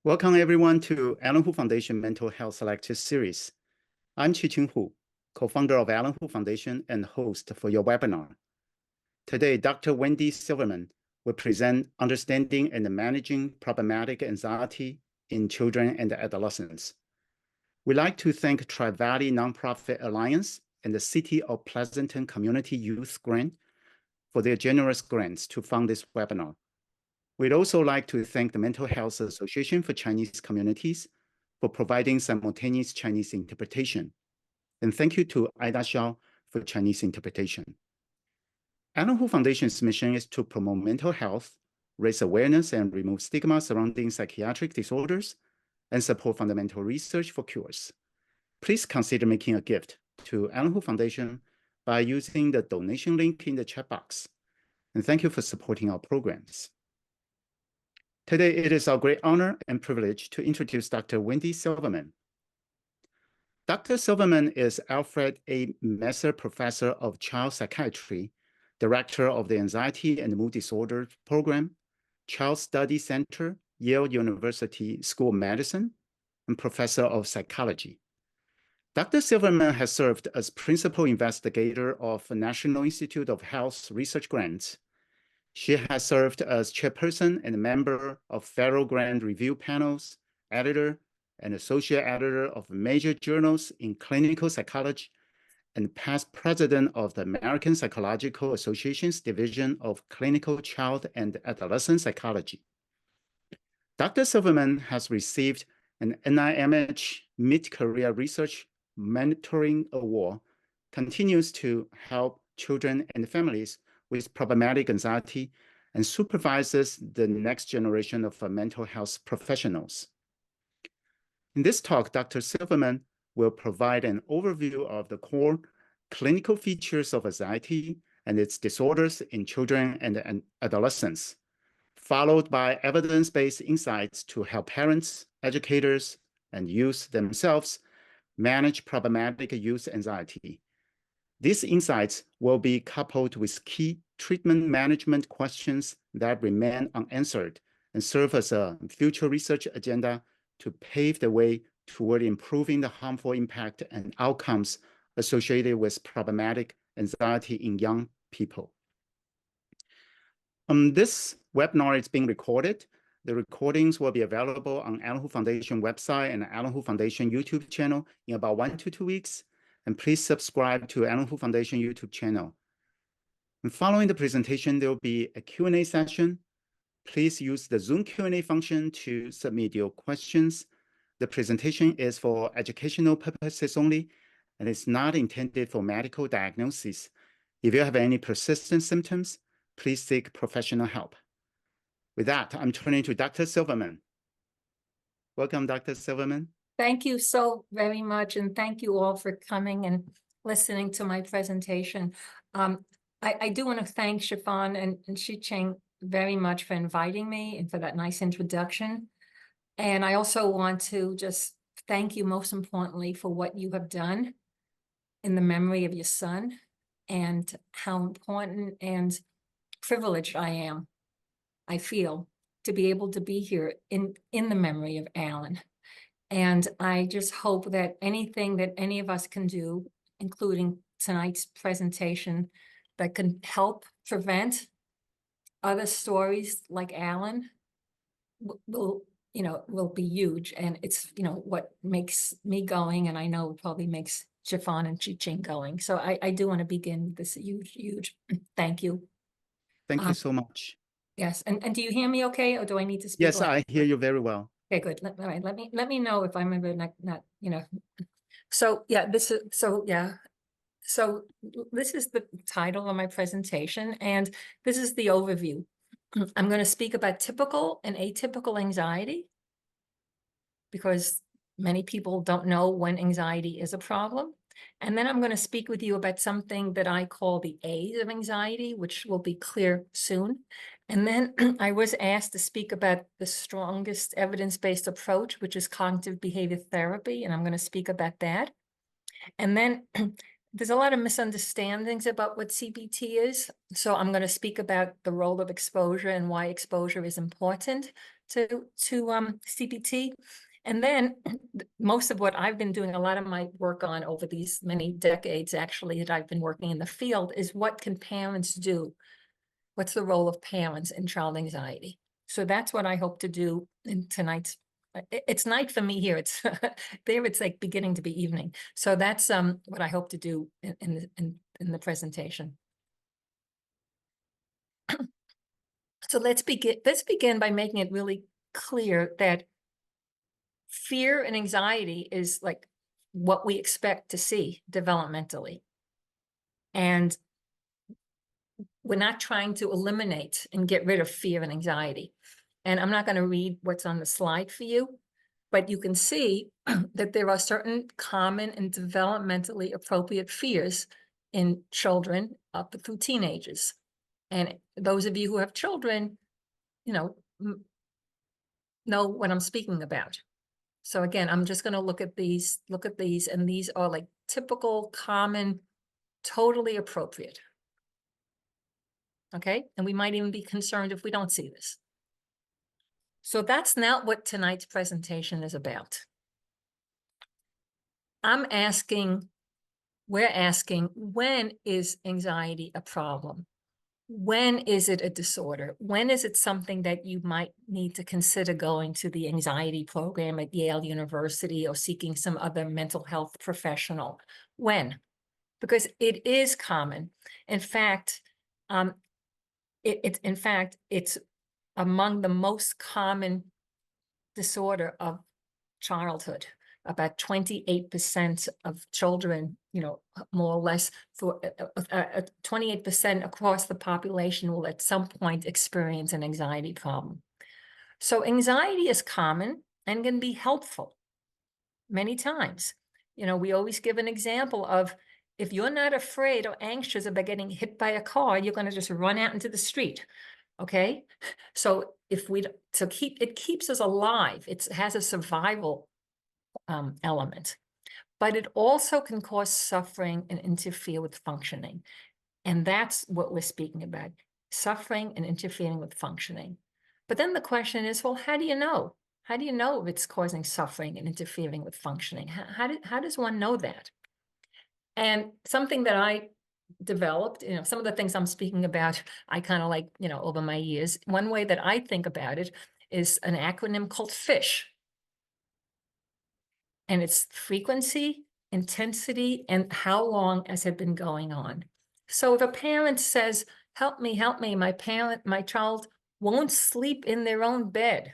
Welcome everyone to Alan Hu Foundation Mental Health Lecture Series. I'm Chi-Ching Hu, co-founder of Alan Hu Foundation and host for your webinar. Today, Dr. Wendy Silverman will present Understanding and Managing Problematic Anxiety in Children and Adolescents. We'd like to thank Tri-Valley Nonprofit Alliance and the City of Pleasanton Community Youth Grant for their generous grants to fund this webinar. We'd also like to thank the Mental Health Association for Chinese Communities for providing simultaneous Chinese interpretation. And thank you to Ida Xiao for Chinese interpretation. Alan Hu Foundation's mission is to promote mental health, raise awareness and remove stigma surrounding psychiatric disorders, and support fundamental research for cures. Please consider making a gift to Alan Hu Foundation by using the donation link in the chat box. And thank you for supporting our programs. Today, it is our great honor and privilege to introduce Dr. Wendy Silverman. Dr. Silverman is Alfred A. Messer Professor of Child Psychiatry, Director of the Anxiety and Mood Disorders Program, Child Study Center, Yale University School of Medicine, and Professor of Psychology. Dr. Silverman has served as Principal Investigator of the National Institute of Health Research Grants. She has served as chairperson and member of federal grant review panels, editor and associate editor of major journals in clinical psychology, and past president of the American Psychological Association's Division of Clinical Child and Adolescent Psychology. Dr. Silverman has received an NIMH Mid-Career Research Mentoring Award, continues to help children and families with problematic anxiety, and supervises the next generation of mental health professionals. In this talk, Dr. Silverman will provide an overview of the core clinical features of anxiety and its disorders in children and adolescents, followed by evidence-based insights to help parents, educators, and youth themselves manage problematic youth anxiety. These insights will be coupled with key treatment management questions that remain unanswered and serve as a future research agenda to pave the way toward improving the harmful impact and outcomes associated with problematic anxiety in young people. This webinar is being recorded. The recordings will be available on Alan Hu Foundation website and Alan Hu Foundation YouTube channel in about 1 to 2 weeks. And please subscribe to Alan Hu Foundation YouTube channel. And following the presentation, there will be a Q&A session. Please use the Zoom Q&A function to submit your questions. The presentation is for educational purposes only, and it's not intended for medical diagnosis. If you have any persistent symptoms, please seek professional help. With that, I'm turning to Dr. Silverman. Welcome, Dr. Silverman. Thank you so very much, and thank you all for coming and listening to my presentation. I do want to thank Chiffon and Shi-Ching very much for inviting me and for that nice introduction. And I also want to just thank you most importantly for what you have done in the memory of your son and how important and privileged I feel to be able to be here in the memory of Alan. And I just hope that anything that any of us can do, including tonight's presentation, that can help prevent other stories like Alan will be huge. And it's, what makes me going, and I know it probably makes Chiffon and Chi-Ching going. So I do want to begin this huge thank you. Thank you so much. Yes. And do you hear me okay, or do I need to speak? Yes, I hear you very well. Okay, good. All right, let me know if I'm ever not. So yeah, So this is the title of my presentation, and this is the overview. I'm going to speak about typical and atypical anxiety, because many people don't know when anxiety is a problem. And then I'm going to speak with you about something that I call the A's of anxiety, which will be clear soon. And then I was asked to speak about the strongest evidence-based approach, which is cognitive behavior therapy, and I'm going to speak about that. And then there's a lot of misunderstandings about what CBT is. So I'm going to speak about the role of exposure and why exposure is important to CBT. And then most of what I've been doing, a lot of my work on over these many decades, actually, that I've been working in the field, is what can parents do? What's the role of parents in child anxiety? So that's what I hope to do in tonight's. It's night for me here. It's there. It's like beginning to be evening. So that's what I hope to do in the presentation. So let's begin by making it really clear that fear and anxiety is like what we expect to see developmentally. And we're not trying to eliminate and get rid of fear and anxiety. And I'm not going to read what's on the slide for you, but you can see that there are certain common and developmentally appropriate fears in children up through teenagers. And those of you who have children, know what I'm speaking about. So again, I'm just going to look at these, and these are like typical, common, totally appropriate. Okay, and we might even be concerned if we don't see this. So that's not what tonight's presentation is about. We're asking, when is anxiety a problem? When is it a disorder? When is it something that you might need to consider going to the anxiety program at Yale University or seeking some other mental health professional? When? Because it is common. In fact, it's among the most common disorder of childhood. About 28% of children, more or less, for 28% across the population will at some point experience an anxiety problem. So anxiety is common and can be helpful many times. We always give an example of, if you're not afraid or anxious about getting hit by a car, you're going to just run out into the street. Okay, so it keeps us alive. It has a survival element, but it also can cause suffering and interfere with functioning. And that's what we're speaking about, suffering and interfering with functioning. But then the question is, well, how do you know? How do you know if it's causing suffering and interfering with functioning? How does one know that? And something that I developed, some of the things I'm speaking about, I kind of like, over my years. One way that I think about it is an acronym called FISH. And it's frequency, intensity, and how long has it been going on. So if a parent says, help me, my child won't sleep in their own bed.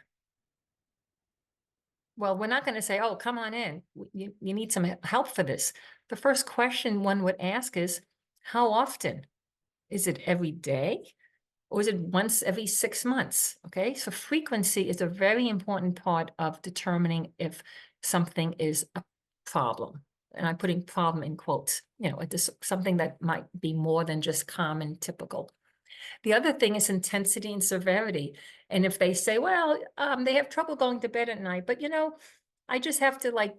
Well, we're not going to say, oh, come on in. You need some help for this. The first question one would ask is, how often? Is it every day? Or is it once every 6 months? Okay, so frequency is a very important part of determining if something is a problem. And I'm putting problem in quotes, something that might be more than just common, typical. The other thing is intensity and severity. And if they say, well, they have trouble going to bed at night, but I just have to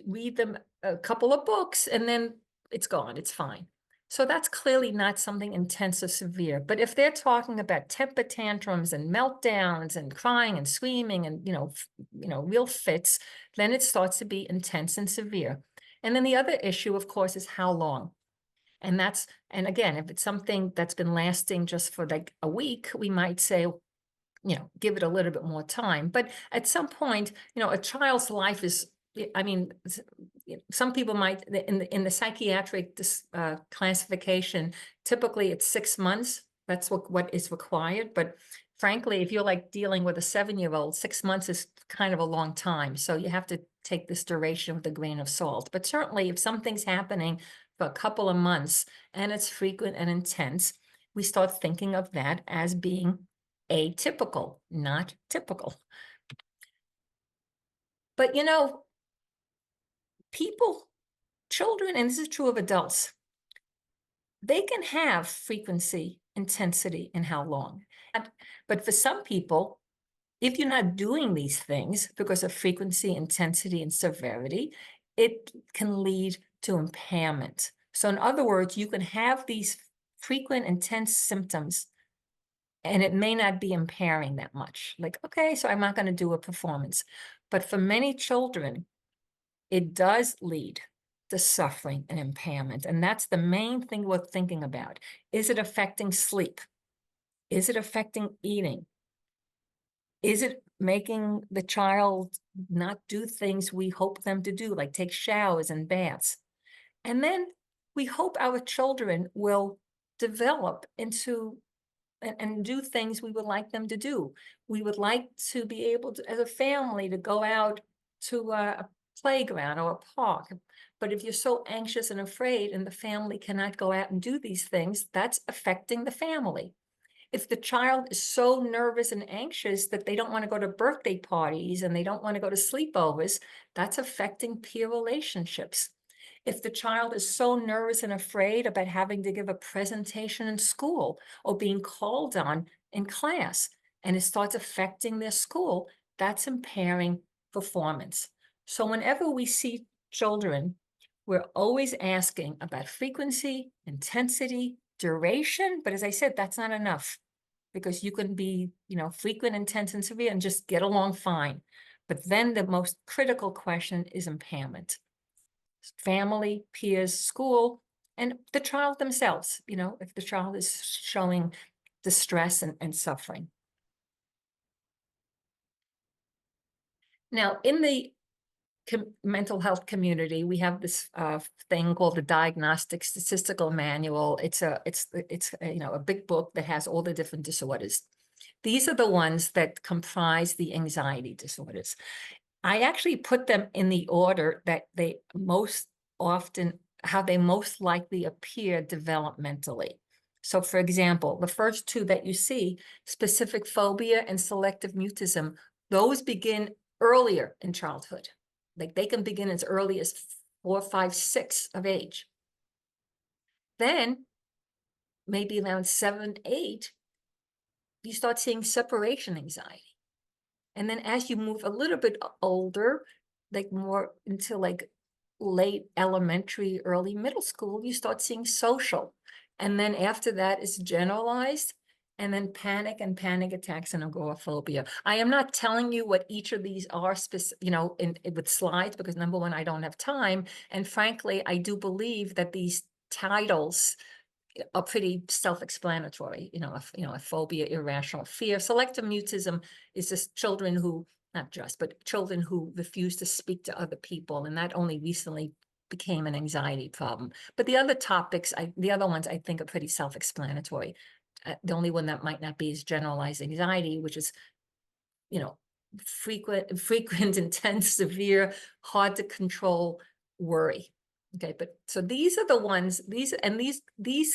read them a couple of books and then it's gone, it's fine. So that's clearly not something intense or severe. But if they're talking about temper tantrums and meltdowns and crying and screaming and, real fits, then it starts to be intense and severe. And then the other issue, of course, is how long. And again, if it's something that's been lasting just for like a week, we might say, give it a little bit more time. But at some point, a child's life is, some people might, in the psychiatric classification, typically it's 6 months. That's what is required. But frankly, if you're dealing with a 7-year-old, 6 months is kind of a long time. So you have to take this duration with a grain of salt. But certainly if something's happening for a couple of months and it's frequent and intense, we start thinking of that as being atypical, not typical. But children, and this is true of adults, they can have frequency, intensity, and how long. But for some people, if you're not doing these things because of frequency, intensity, and severity, it can lead to impairment. So in other words, you can have these frequent, intense symptoms And it may not be impairing that much. Like, okay, so I'm not going to do a performance. But for many children, it does lead to suffering and impairment. And that's the main thing we're thinking about. Is it affecting sleep? Is it affecting eating? Is it making the child not do things we hope them to do, like take showers and baths? And then we hope our children will develop into and do things we would like them to do. We would like to be able to, as a family, to go out to a playground or a park. But if you're so anxious and afraid and the family cannot go out and do these things, that's affecting the family. If the child is so nervous and anxious that they don't want to go to birthday parties and they don't want to go to sleepovers, that's affecting peer relationships. If the child is so nervous and afraid about having to give a presentation in school or being called on in class, and it starts affecting their school, that's impairing performance. So whenever we see children, we're always asking about frequency, intensity, duration. But as I said, that's not enough, because you can be, frequent, intense, and severe and just get along fine. But then the most critical question is impairment. Family, peers, school, and the child themselves, if the child is showing distress and suffering. Now, in the mental health community, we have this thing called the Diagnostic Statistical Manual. It's a big book that has all the different disorders. These are the ones that comprise the anxiety disorders. I actually put them in the order that they most often, how they most likely appear developmentally. So for example, the first two that you see, specific phobia and selective mutism, those begin earlier in childhood. Like they can begin as early as 4, 5, 6 of age. Then maybe around 7, 8, you start seeing separation anxiety. And then as you move a little bit older, like more into like late elementary, early middle school, you start seeing social. And then after that is generalized, and then panic and panic attacks and agoraphobia. I am not telling you what each of these are with slides, because number one, I don't have time. And frankly, I do believe that these titles are pretty self-explanatory. A phobia, irrational fear. Selective mutism is just children who, not just, but children who refuse to speak to other people. And that only recently became an anxiety problem. But the other topics, the other ones I think are pretty self-explanatory. The only one that might not be is generalized anxiety, which is, frequent, intense, severe, hard to control worry. Okay, but so these are the ones, these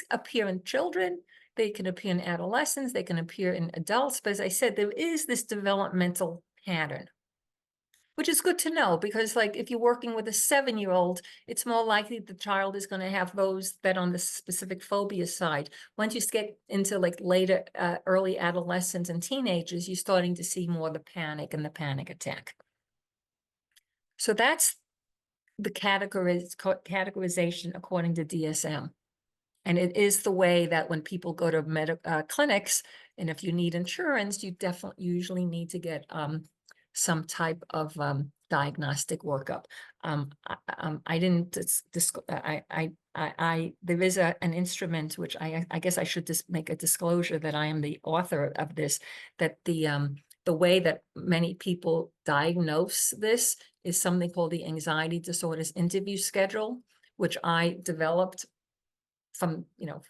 appear in children, they can appear in adolescents, they can appear in adults, but as I said, there is this developmental pattern, which is good to know, because like if you're working with a 7-year-old, it's more likely the child is going to have those that on the specific phobia side. Once you get into like later, early adolescents and teenagers, you're starting to see more of the panic and the panic attack. So that's the categorization according to DSM. And it is the way that when people go to clinics, and if you need insurance, you definitely usually need to get some type of diagnostic workup. There is an instrument, which I guess I should just make a disclosure that I am the author of this, that the way that many people diagnose this is something called the Anxiety Disorders Interview Schedule, which I developed from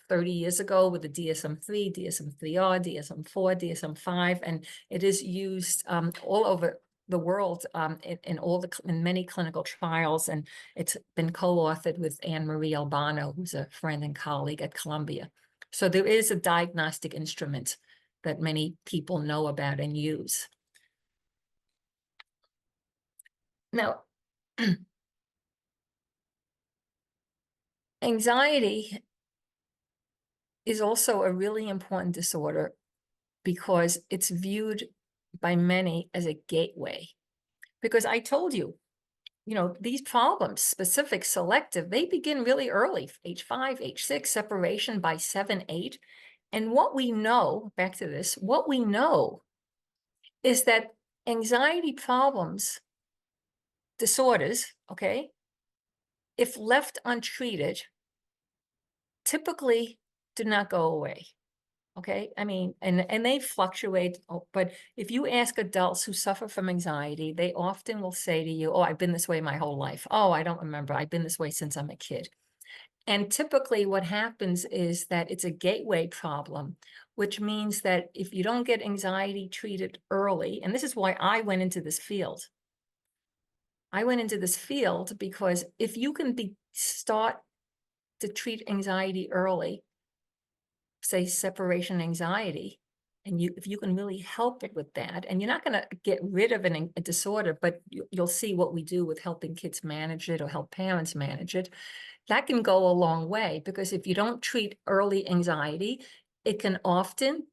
30 years ago with the DSM-3, DSM-3R, DSM-4, DSM-5, and it is used all over the world in many clinical trials, and it's been co-authored with Anne-Marie Albano, who's a friend and colleague at Columbia. So there is a diagnostic instrument that many people know about and use. Now, anxiety is also a really important disorder because it's viewed by many as a gateway. Because I told you, these problems, specific, selective, they begin really early, age 5, age 6, separation by 7, 8. And what we know, back to this, what we know is that anxiety problems, disorders, okay, if left untreated, typically do not go away. Okay, I mean, and they fluctuate, but if you ask adults who suffer from anxiety, they often will say to you, oh, I've been this way my whole life. Oh, I don't remember. I've been this way since I'm a kid. And typically what happens is that it's a gateway problem, which means that if you don't get anxiety treated early, and this is why I went into this field. I went into this field because if you can start to treat anxiety early, say separation anxiety, and if you can really help it with that, and you're not going to get rid of a disorder, but you'll see what we do with helping kids manage it or help parents manage it, that can go a long way, because if you don't treat early anxiety, it can often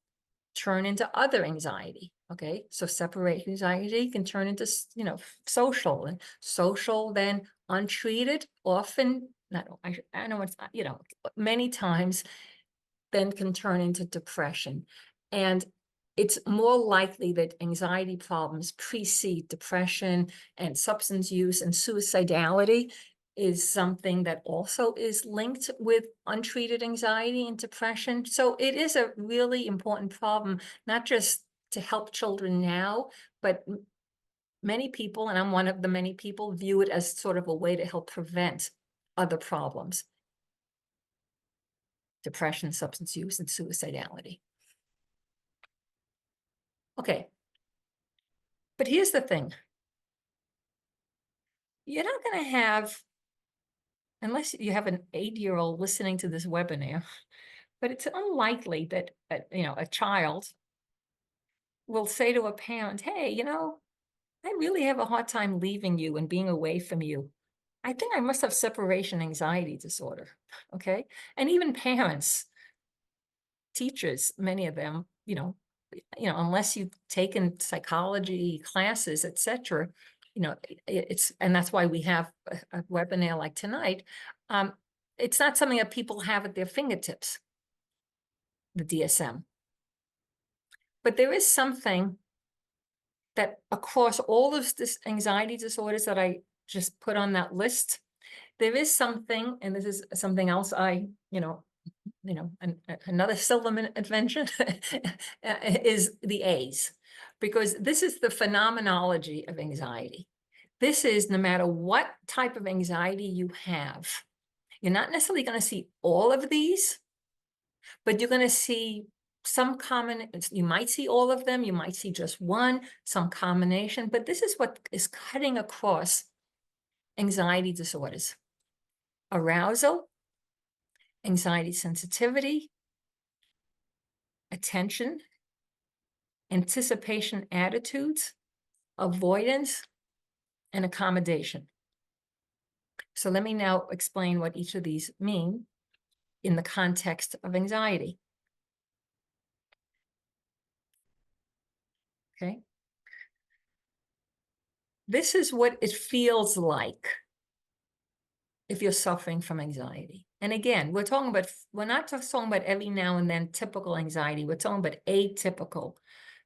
turn into other anxiety. Okay, so separation anxiety can turn into, social, and social then untreated often, I know it's, many times then can turn into depression. And it's more likely that anxiety problems precede depression, and substance use and suicidality is something that also is linked with untreated anxiety and depression. So it is a really important problem, not just to help children now, but many people, and I'm one of the many people, view it as sort of a way to help prevent other problems. Depression, substance use, and suicidality. Okay. But here's the thing. You're not going to have, unless you have an 8-year-old listening to this webinar, but it's unlikely that, a child will say to a parent, hey, I really have a hard time leaving you and being away from you. I think I must have separation anxiety disorder. Okay. And even parents, teachers, many of them, unless you've taken psychology classes, etc., and that's why we have a webinar like tonight. It's not something that people have at their fingertips, the DSM. But there is something that across all of this anxiety disorders that I just put on that list, there is something, and this is something else another Silverman invention is the A's, because this is the phenomenology of anxiety. This is no matter what type of anxiety you have, you're not necessarily going to see all of these, but you're going to see some common, you might see all of them, you might see just one, some combination, but this is what is cutting across anxiety disorders: arousal, anxiety sensitivity, attention, anticipation attitudes, avoidance, and accommodation. So let me now explain what each of these mean in the context of anxiety. Okay. This is what it feels like if you're suffering from anxiety. And again, we're not just talking about every now and then typical anxiety, we're talking about atypical.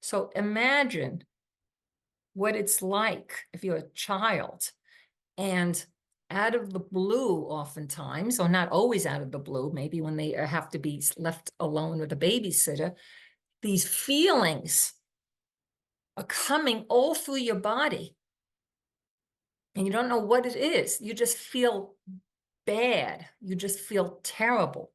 So imagine what it's like if you're a child and out of the blue, oftentimes, or not always out of the blue, maybe when they have to be left alone with a babysitter, these feelings are coming all through your body. And you don't know what it is. You just feel bad. You just feel terrible.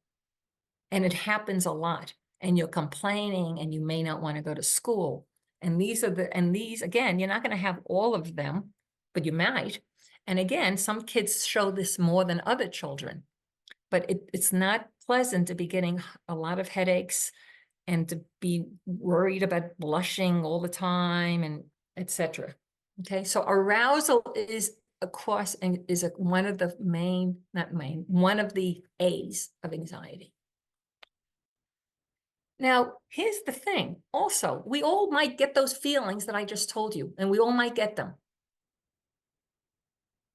And it happens a lot. And you're complaining, and you may not want to go to school. And these, again, you're not going to have all of them, but you might. And again, some kids show this more than other children. But it's not pleasant to be getting a lot of headaches and to be worried about blushing all the time, and etc. Okay, so arousal is one of the one of the A's of anxiety. Now, here's the thing. Also, we all might get those feelings that I just told you, and we all might get them.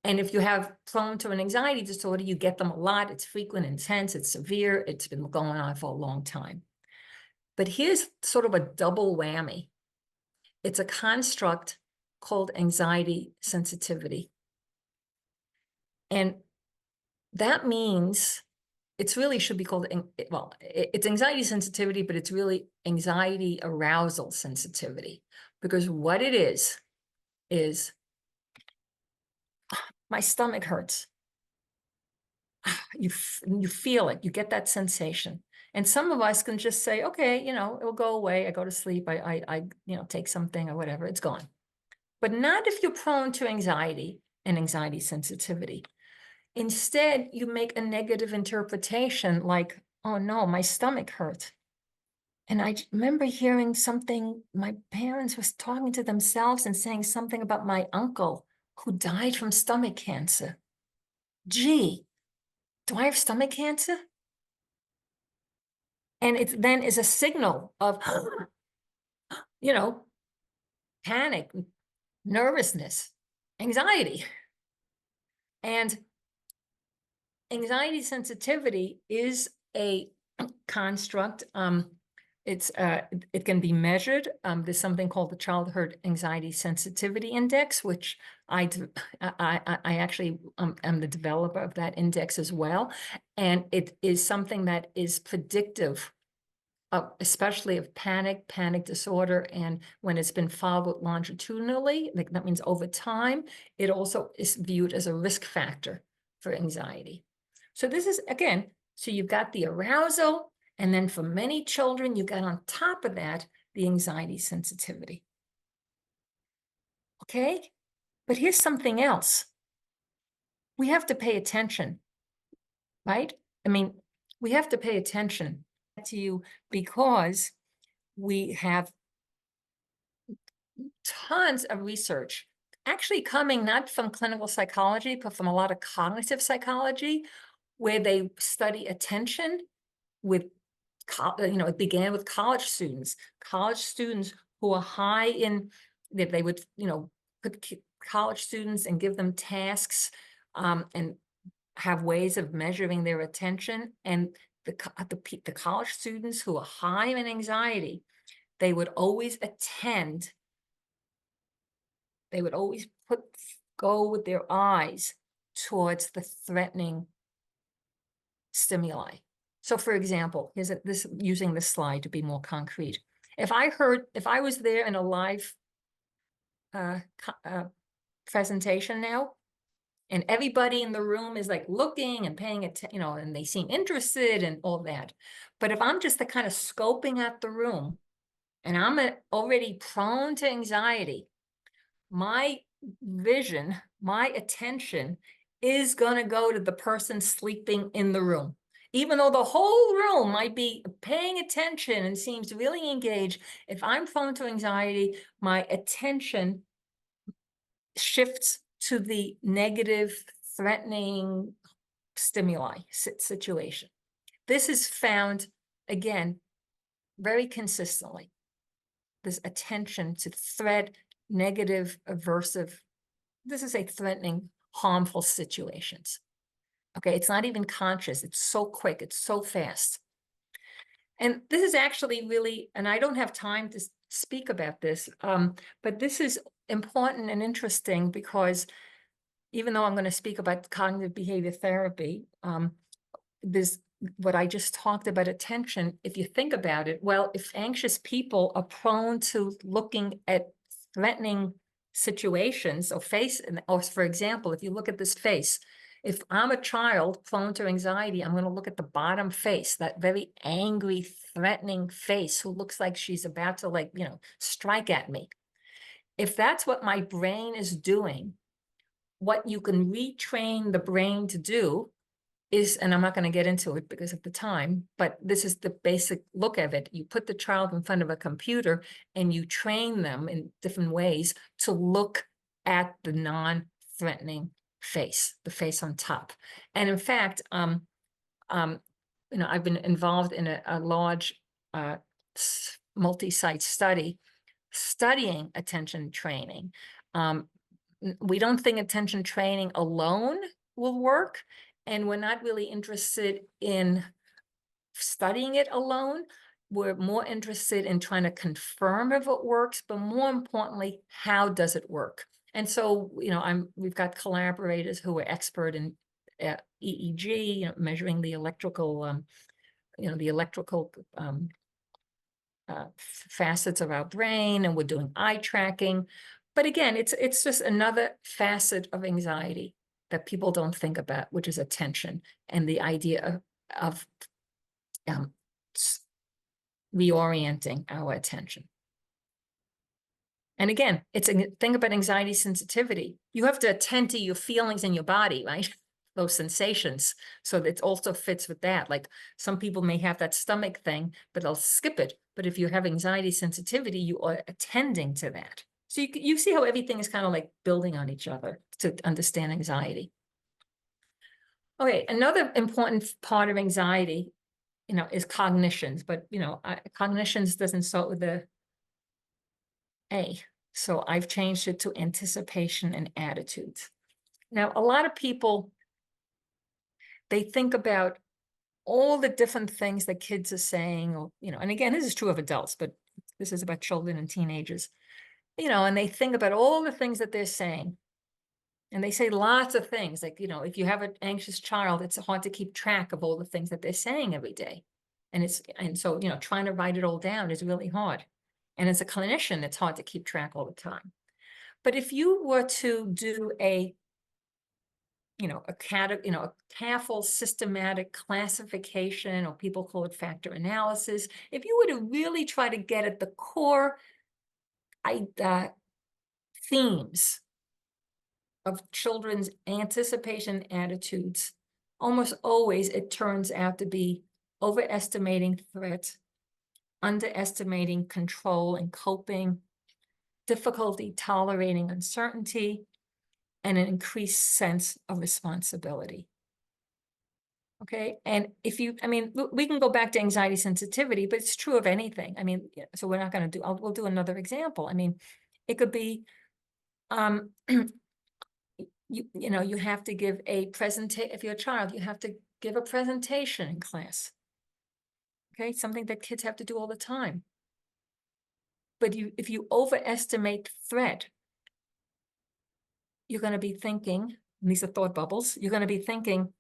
And if you have prone to an anxiety disorder, you get them a lot. It's frequent, intense, it's severe. It's been going on for a long time. But here's sort of a double whammy. It's a construct called anxiety sensitivity. And that means it's really should be called, well, it's anxiety sensitivity, but it's really anxiety arousal sensitivity. Because what it is my stomach hurts. You feel it, you get that sensation. And some of us can just say, okay, you know, it'll go away. I go to sleep, I take something or whatever, it's gone. But not if you're prone to anxiety and anxiety sensitivity. Instead, you make a negative interpretation like, oh no, my stomach hurts. And I remember hearing something, my parents was talking to themselves and saying something about my uncle who died from stomach cancer. Gee, do I have stomach cancer? And it then is a signal of, you know, panic, nervousness, anxiety. And anxiety sensitivity is a construct. It can be measured. There's something called the Childhood Anxiety Sensitivity Index, which I actually am the developer of that index as well. And it is something that is predictive especially of panic disorder, and when it's been followed longitudinally, like that means over time, it also is viewed as a risk factor for anxiety. So this is, again, so you've got the arousal, and then for many children, you got on top of that, the anxiety sensitivity. Okay, but here's something else. We have to pay attention, right? I mean, we have to pay attention to you because we have tons of research actually coming not from clinical psychology, but from a lot of cognitive psychology, where they study attention with, it began with college students who are high in, that they would, put college students and give them tasks and have ways of measuring their attention. And the college students who are high in anxiety, they would always attend. They would always go with their eyes towards the threatening stimuli. So for example, using this slide to be more concrete. If I was there in a live presentation now, and everybody in the room is like looking and paying attention, and they seem interested and all that. But if I'm just the kind of scoping at the room and I'm already prone to anxiety, my vision, my attention is going to go to the person sleeping in the room. Even though the whole room might be paying attention and seems really engaged, if I'm prone to anxiety, my attention shifts to the negative, threatening stimuli situation. This is found, again, very consistently. This attention to threat, negative, aversive, this is a threatening, harmful situations. Okay, it's not even conscious. It's so quick. It's so fast. And this is actually really, and I don't have time to speak about this, but this is important and interesting because even though I'm going to speak about cognitive behavior therapy, this, what I just talked about attention, if you think about it, well, if anxious people are prone to looking at threatening situations or for example, if you look at this face, if I'm a child prone to anxiety, I'm going to look at the bottom face, that very angry, threatening face who looks like she's about to strike at me. If that's what my brain is doing, what you can retrain the brain to do is, and I'm not going to get into it because of the time, but this is the basic look of it. You put the child in front of a computer and you train them in different ways to look at the non-threatening face, the face on top. And in fact, I've been involved in a large multi-site study studying attention training. We don't think attention training alone will work, and we're not really interested in studying it alone. we're more interested in trying to confirm if it works, but more importantly, how does it work? And so, we've got collaborators who are expert in EEG, measuring the electrical, facets of our brain, and we're doing eye tracking. But again, it's just another facet of anxiety that people don't think about, which is attention and the idea of reorienting our attention. And again, it's a thing about anxiety sensitivity. You have to attend to your feelings in your body, right? Those sensations. So that it also fits with that. Like some people may have that stomach thing, but they'll skip it. But if you have anxiety sensitivity, you are attending to that. So you see how everything is kind of like building on each other to understand anxiety. Okay, another important part of anxiety, is cognitions, but, cognitions doesn't start with the A. So I've changed it to anticipation and attitudes. Now, a lot of people, they think about all the different things that kids are saying, or, and again, this is true of adults, but this is about children and teenagers, and they think about all the things that they're saying. And they say lots of things, like, if you have an anxious child, it's hard to keep track of all the things that they're saying every day. And so, trying to write it all down is really hard. And as a clinician, it's hard to keep track all the time. But if you were to do a careful systematic classification, or people call it factor analysis, if you were to really try to get at the core themes of children's anticipation attitudes, almost always it turns out to be overestimating threat, underestimating control and coping, difficulty tolerating uncertainty, and an increased sense of responsibility. Okay, and we can go back to anxiety sensitivity, but it's true of anything. So we're not going to we'll do another example. It could be, you have to give a presentation. If you're a child, you have to give a presentation in class. Okay, something that kids have to do all the time. But if you overestimate threat, you're going to be thinking, and these are thought bubbles, you're going to be thinking,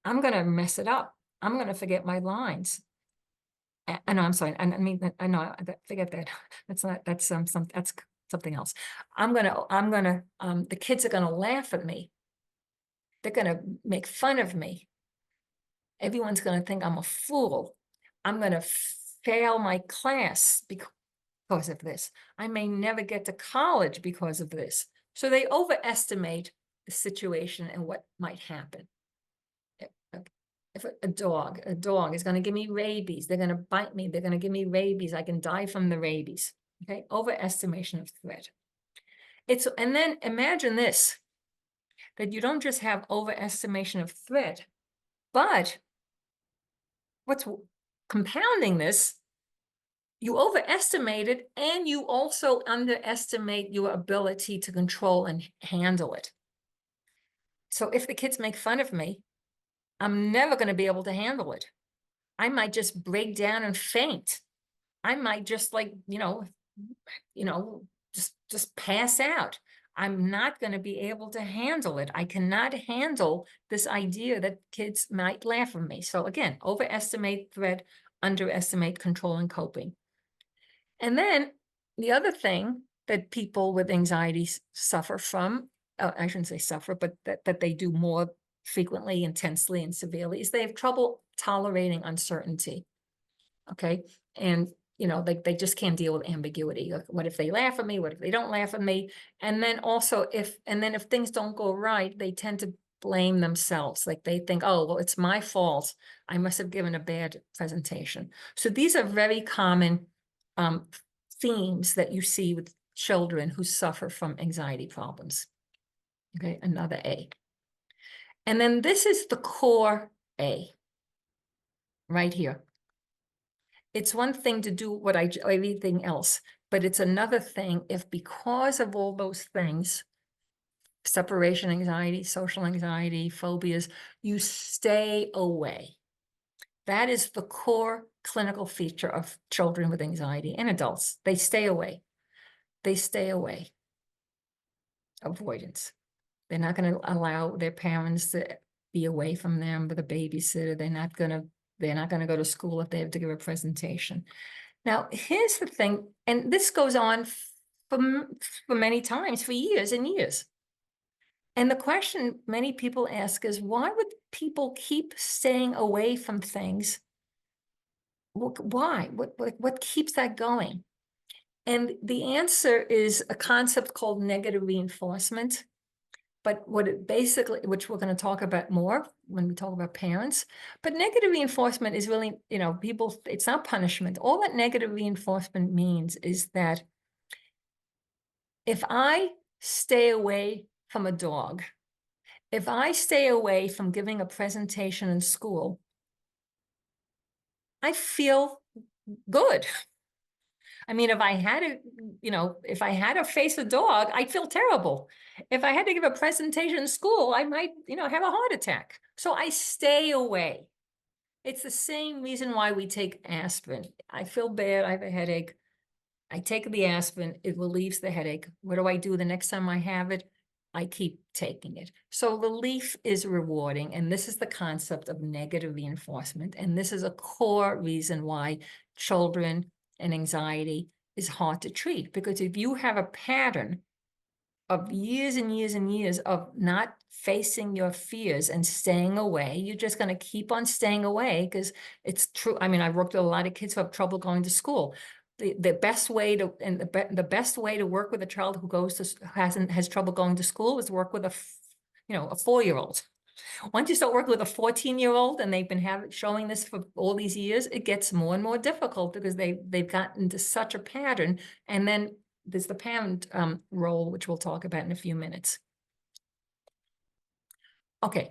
I'm going to mess it up. I'm going to forget my lines. And I'm sorry. I know. Forget that. That's not. That's that's something else. The kids are going to laugh at me. They're going to make fun of me. Everyone's going to think I'm a fool. I'm going to fail my class because of this. I may never get to college because of this. So they overestimate the situation and what might happen. If a dog is going to give me rabies, they're going to bite me, they're going to give me rabies, I can die from the rabies. Okay, overestimation of threat. And then imagine this, that you don't just have overestimation of threat, but what's compounding this, you overestimate it, and you also underestimate your ability to control and handle it. So if the kids make fun of me, I'm never going to be able to handle it. I might just break down and faint. I might just just pass out. I'm not going to be able to handle it. I cannot handle this idea that kids might laugh at me. So again, overestimate threat, underestimate control and coping. And then the other thing that people with anxiety suffer from, I shouldn't say suffer, but that they do more frequently, intensely, and severely, is they have trouble tolerating uncertainty. Okay. And, they just can't deal with ambiguity. Like, what if they laugh at me? What if they don't laugh at me? And then also if things don't go right, they tend to blame themselves. Like they think, oh, well, it's my fault. I must have given a bad presentation. So these are very common themes that you see with children who suffer from anxiety problems. Okay, another A. And then this is the core A, right here. It's one thing to do everything else, but it's another thing if, because of all those things, separation anxiety, social anxiety, phobias, you stay away. That is the core clinical feature of children with anxiety and adults. They stay away. They stay away. Avoidance. They're not going to allow their parents to be away from them with a babysitter. They're not going to go to school if they have to give a presentation. Now, here's the thing, and this goes on for many times, for years and years. And the question many people ask is, why would people keep staying away from things? Why? What keeps that going? And the answer is a concept called negative reinforcement. But what it basically, which we're going to talk about more when we talk about parents, but negative reinforcement is really, people, it's not punishment. All that negative reinforcement means is that if I stay away from a dog, if I stay away from giving a presentation in school, I feel good. I mean, if I had to face a dog, I'd feel terrible. If I had to give a presentation in school, I might, have a heart attack. So I stay away. It's the same reason why we take aspirin. I feel bad, I have a headache. I take the aspirin, it relieves the headache. What do I do the next time I have it? I keep taking it. So relief is rewarding. And this is the concept of negative reinforcement. And this is a core reason why children and anxiety is hard to treat, because if you have a pattern of years and years and years of not facing your fears and staying away, you're just going to keep on staying away, because it's true. I mean, I've worked with a lot of kids who have trouble going to school. The best way to work with a child who has trouble going to school is work with a 4-year-old. Once you start working with a 14-year-old and they've been showing this for all these years, it gets more and more difficult because they've gotten into such a pattern. And then there's the parent role, which we'll talk about in a few minutes. Okay,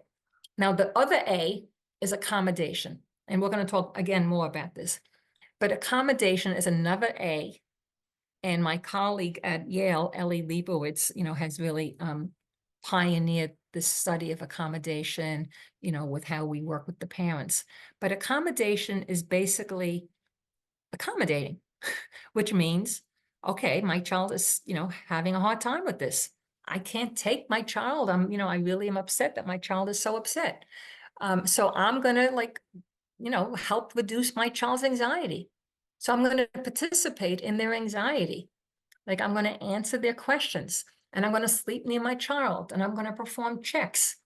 now the other A is accommodation. And we're going to talk again more about this. But accommodation is another A. And my colleague at Yale, Ellie Leibowitz, has really pioneered this study of accommodation, with how we work with the parents. But accommodation is basically accommodating, which means, okay, my child is, having a hard time with this. I can't take my child. I really am upset that my child is so upset. So I'm going to help reduce my child's anxiety. So I'm going to participate in their anxiety. Like, I'm going to answer their questions. And I'm going to sleep near my child, and I'm going to perform checks,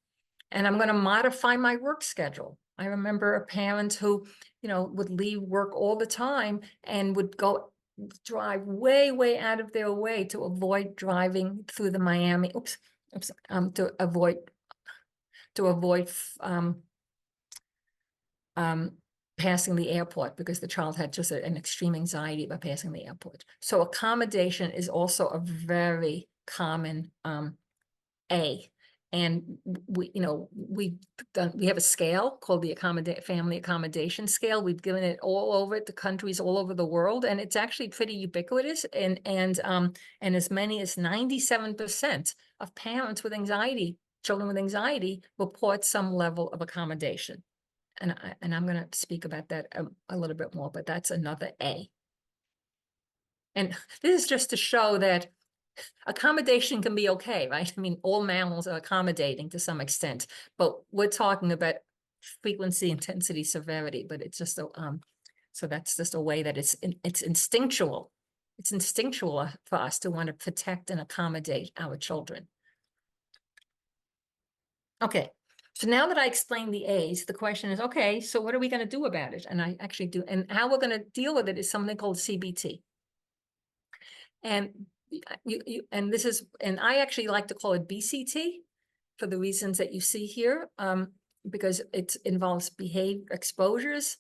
and I'm going to modify my work schedule. I remember a parent who, would leave work all the time and would drive way, way out of their way to avoid driving through the Miami, to avoid passing the airport, because the child had just an extreme anxiety about passing the airport. So accommodation is also a very common A. And we have a scale called the family accommodation scale. We've given it all over the countries all over the world, and it's actually pretty ubiquitous. And as many as 97% of parents with anxiety, children with anxiety, report some level of accommodation. And I'm going to speak about that a little bit more, but that's another A. And this is just to show that accommodation can be okay, right? I mean, all mammals are accommodating to some extent, but we're talking about frequency, intensity, severity. But it's just so that's just a way that it's instinctual. It's instinctual for us to want to protect and accommodate our children. Okay. So now that I explained the A's, the question is, okay, so what are we going to do about it? And I actually do. And how we're going to deal with it is something called CBT. And and I actually like to call it BCT for the reasons that you see here, because it involves behavior exposures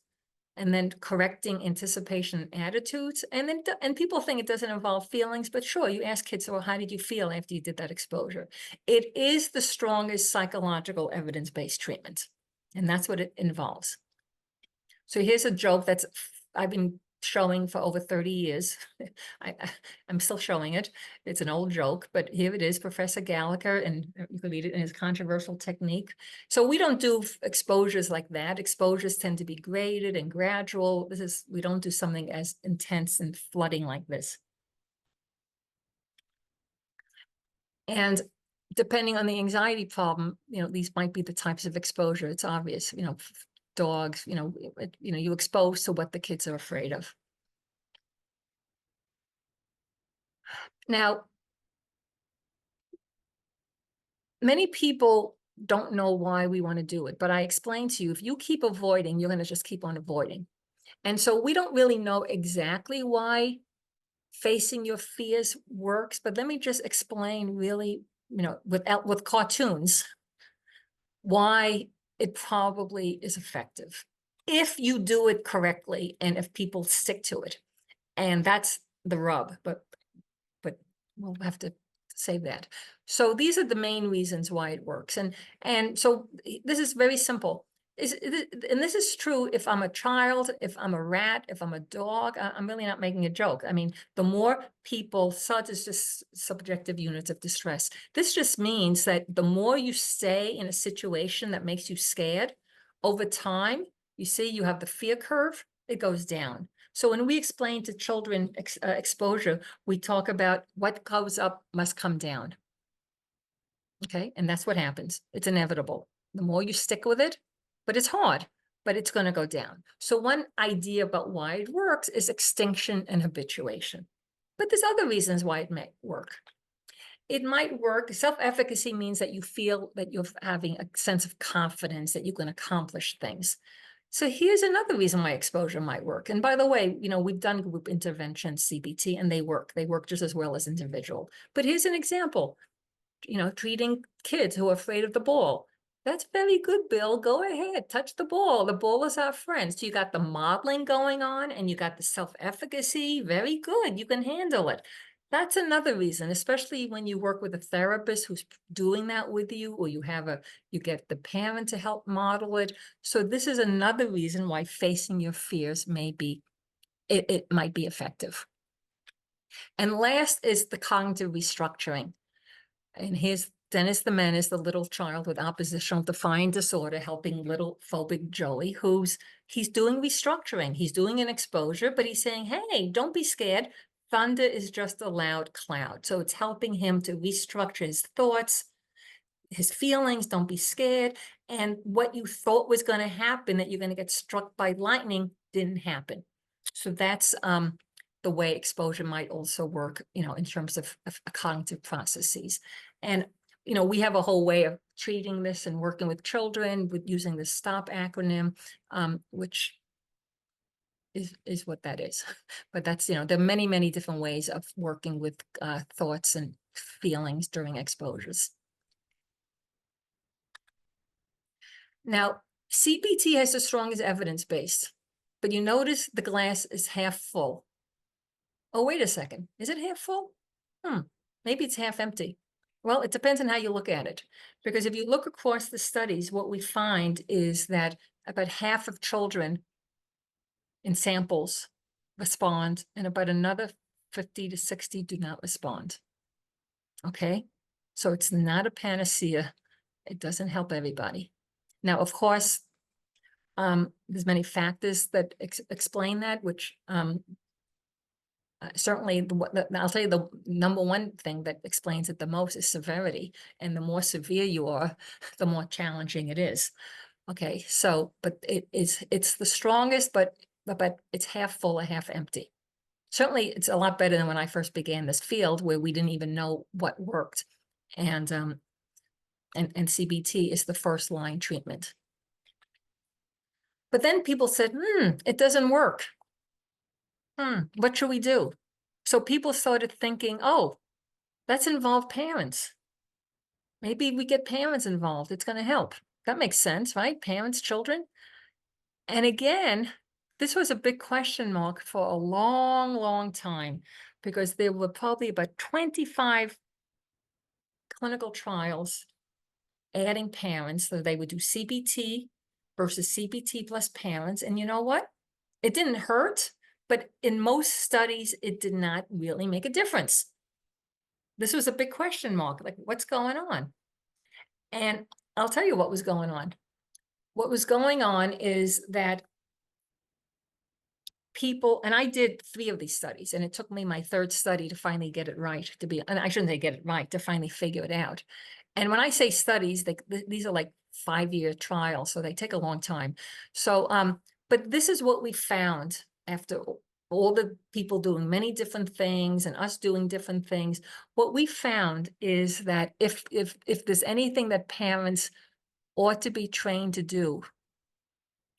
and then correcting anticipation and attitudes. And people think it doesn't involve feelings, but sure, you ask kids, well, how did you feel after you did that exposure? It is the strongest psychological evidence-based treatment, and that's what it involves. So here's a joke I've been showing for over 30 years. I'm still showing it. It's an old joke, but here it is, Professor Gallagher, and you can read it in his controversial technique. So we don't do exposures like that. Exposures tend to be graded and gradual. We don't do something as intense and flooding like this. And depending on the anxiety problem, these might be the types of exposure. It's obvious, dogs, you expose to what the kids are afraid of. Now, many people don't know why we want to do it, but I explained to you, if you keep avoiding, you're going to just keep on avoiding. And so we don't really know exactly why facing your fears works, but let me just explain really, with cartoons, why it probably is effective if you do it correctly and if people stick to it. And that's the rub, but we'll have to save that. So these are the main reasons why it works. And so this is very simple. And this is true if I'm a child, if I'm a rat, if I'm a dog. I'm really not making a joke. I mean, the more people, SUDS is just subjective units of distress. This just means that the more you stay in a situation that makes you scared, over time, you see you have the fear curve, it goes down. So when we explain to children exposure, we talk about what goes up must come down. Okay, and that's what happens. It's inevitable. The more you stick with it, but it's hard, but it's going to go down. So one idea about why it works is extinction and habituation. But there's other reasons why it may work. It might work. Self-efficacy means that you feel that you're having a sense of confidence that you can accomplish things. So here's another reason why exposure might work. And by the way, we've done group intervention, CBT, and they work. They work just as well as individual. But here's an example, treating kids who are afraid of the ball. That's very good, Bill. Go ahead, touch the ball. The ball is our friend. So you got the modeling going on and you got the self-efficacy. Very good. You can handle it. That's another reason, especially when you work with a therapist who's doing that with you, or you get the parent to help model it. So this is another reason why facing your fears might be effective. And last is the cognitive restructuring. And here's Dennis the Menace, the little child with oppositional defiant disorder, helping little phobic Joey, he's doing restructuring. He's doing an exposure, but he's saying, hey, don't be scared. Thunder is just a loud cloud. So it's helping him to restructure his thoughts, his feelings. Don't be scared. And what you thought was going to happen, that you're going to get struck by lightning, didn't happen. So that's the way exposure might also work, in terms of cognitive processes. And, we have a whole way of treating this and working with children with using the STOP acronym, which is what that is. But that's, there are many, many different ways of working with thoughts and feelings during exposures. Now, CBT has the strongest evidence base, but you notice the glass is half full. Oh, wait a second. Is it half full? Maybe it's half empty. Well, it depends on how you look at it. Because if you look across the studies, what we find is that about half of children in samples respond, and about another 50 to 60 do not respond. Okay? So it's not a panacea. It doesn't help everybody. Now, of course, there's many factors that explain that, which certainly, I'll tell you the number one thing that explains it the most is severity. And the more severe you are, the more challenging it is. Okay, so, but it's the strongest, but it's half full or half empty. Certainly, it's a lot better than when I first began this field, where we didn't even know what worked. And CBT is the first line treatment. But then people said, it doesn't work. What should we do? So people started thinking, oh, let's involve parents. Maybe we get parents involved. It's going to help. That makes sense, right? Parents, children. And again, this was a big question mark for a long, long time, because there were probably about 25 clinical trials adding parents, so they would do CBT versus CBT plus parents. And you know what? It didn't hurt, But in most studies, it did not really make a difference. This was a big question mark, like what's going on? And I'll tell you what was going on. What was going on is that people, and I did 3 of these studies, and it took me my 3rd study to finally get it right, and I shouldn't say get it right, to finally figure it out. And when I say studies, these are like 5-year trials, so they take a long time. So, but this is what we found after all the people doing many different things and us doing different things. What we found is that if there's anything that parents ought to be trained to do,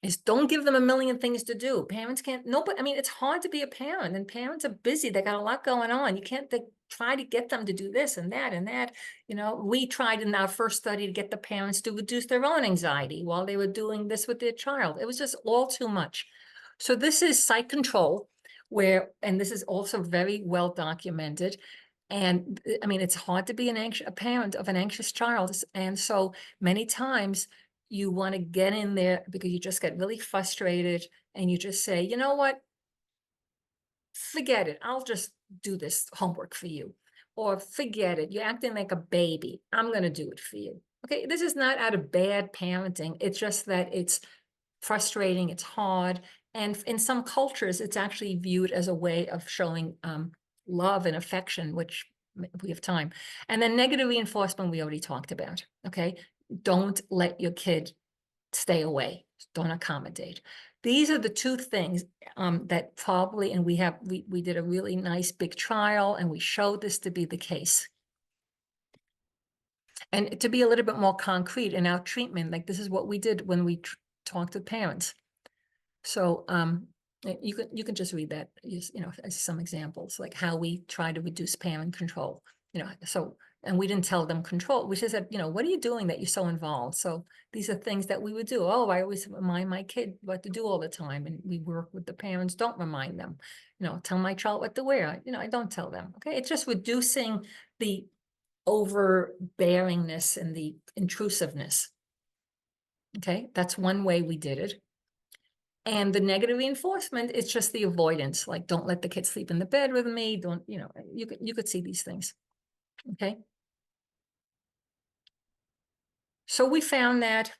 is don't give them a million things to do. Parents can't, nobody, I mean, it's hard to be a parent, and parents are busy. They got a lot going on. You can't try to get them to do this and that and that. You know, we tried in our first study to get the parents to reduce their own anxiety while they were doing this with their child. It was just all too much. So this is psych control, where, and this is also very well documented. And I mean, it's hard to be a parent of an anxious child. And so many times you want to get in there because you just get really frustrated and you just say, you know what, forget it. I'll just do this homework for you. Or forget it. You're acting like a baby. I'm going to do it for you. Okay, this is not out of bad parenting. It's just that it's frustrating. It's hard. And in some cultures, it's actually viewed as a way of showing love and affection, which if we have time. And then negative reinforcement, we already talked about. Okay, don't let your kid stay away. Don't accommodate. These are the 2 things that probably, and we did a really nice big trial, and we showed this to be the case. And to be a little bit more concrete in our treatment, like this is what we did when we talked to parents. So you can just read that, you know, as some examples, like how we try to reduce parent control, you know. So, and we didn't tell them control. We just said, you know, what are you doing that you're so involved? So these are things that we would do. Oh, I always remind my kid what to do all the time. And we work with the parents, don't remind them, you know, tell my child what to wear. You know, I don't tell them. Okay. It's just reducing the overbearingness and the intrusiveness. Okay. That's one way we did it. And the negative reinforcement is just the avoidance, like don't let the kid sleep in the bed with me. Don't, you know, you could see these things. Okay. So we found that.